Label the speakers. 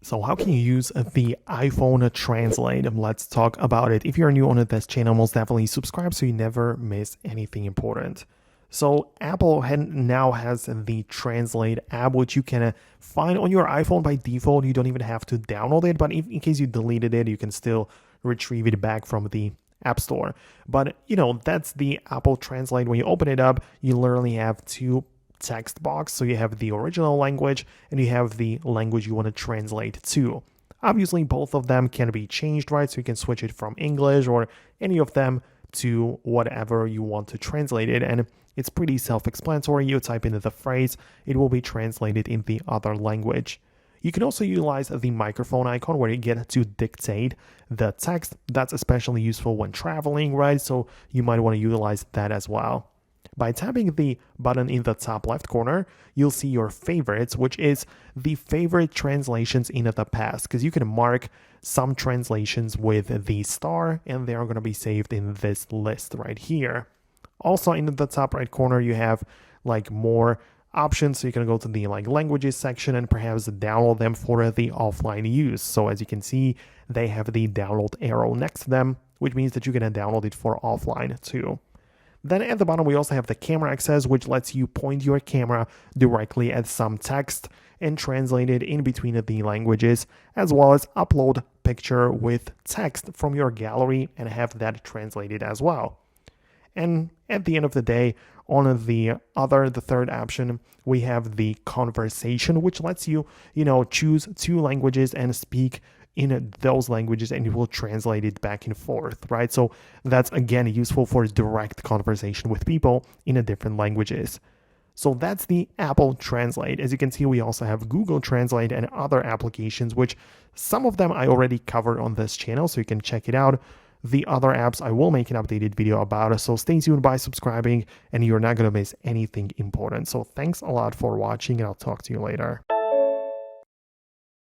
Speaker 1: So how can you use the iPhone Translate? Let's talk about it. If you're new on this channel, most definitely subscribe so you never miss anything important. So Apple now has the Translate app, which you can find on your iPhone by default. You don't even have to download it, but in case you deleted it, you can still retrieve it back from the App Store. But that's the Apple Translate. When you open it up, you literally have two text box. So you have the original language and you have the language you want to translate to. Obviously, both of them can be changed, right? So you can switch it from English or any of them to whatever you want to translate it. And it's pretty self-explanatory. You type in the phrase, it will be translated in the other language. You can also utilize the microphone icon where you get to dictate the text. That's especially useful when traveling, right? So you might want to utilize that as well. By tapping the button in the top left corner, you'll see your favorites, which is the favorite translations in the past, because you can mark some translations with the star and they are going to be saved in this list right here. Also in the top right corner, you have like more options. So you can go to the languages section and perhaps download them for the offline use. So as you can see, they have the download arrow next to them, which means that you can download it for offline too. Then at the bottom, we also have the camera access, which lets you point your camera directly at some text and translate it in between the languages, as well as upload picture with text from your gallery and have that translated as well. And at the end of the day, on the third option, we have the conversation, which lets you, choose two languages and speak in those languages and it will translate it back and forth, right? So that's again useful for direct conversation with people in different languages. So that's the Apple Translate. As you can see, we also have Google Translate and other applications, which some of them I already covered on this channel, so you can check it out. The other apps I will make an updated video about, so stay tuned by subscribing and you're not going to miss anything important. So thanks a lot for watching and I'll talk to you later.